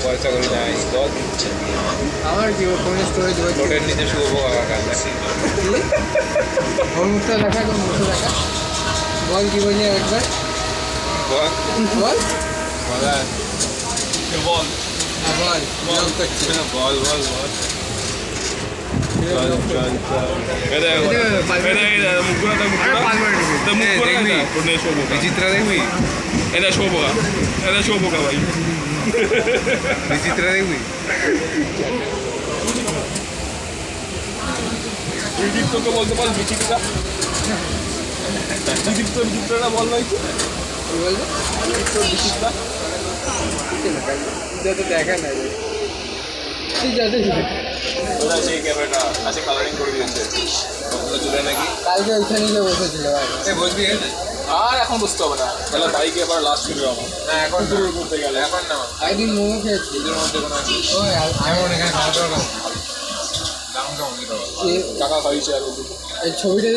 পয়সা করি নাই বল। আমার কি ফোনের স্টোরেজ হয়েছে নোটের নিচে শুভ কাকা কান্দা ওর মুখটা দেখা তোর মুখটা দেখা বল কি বললি একবার বল বল বলা বল বল বল করছি বল বল বল বিচিত্রা দেখবি এটা শোভা ভাই বিচিত্রা দেখবি তোকে বলতে পার বিচিত্রা বিচিত্রা বল ভাই কি বলবো বিচিত্রা যত দেখা না তুই যত ওরা সেই ক্যামেরাটা আছে কালারিং করে দিয়েছে ওগুলো চলে নাকি কালকে ওইখানে গিয়ে বসেছিল ভাই বসবি আর এখন বুঝতে হবে না তাহলে বাইকে এবার লাস্ট ভিডিও আমার হ্যাঁ এখন শুরু করতে গেলে এখন না একদিন মোমো খেয়েছি এদের মধ্যে কোনো ওই এমন এখানে খাওয়া দাওয়া দাম কেমন দিতে টাকা খাইছে আর এই ছবিটা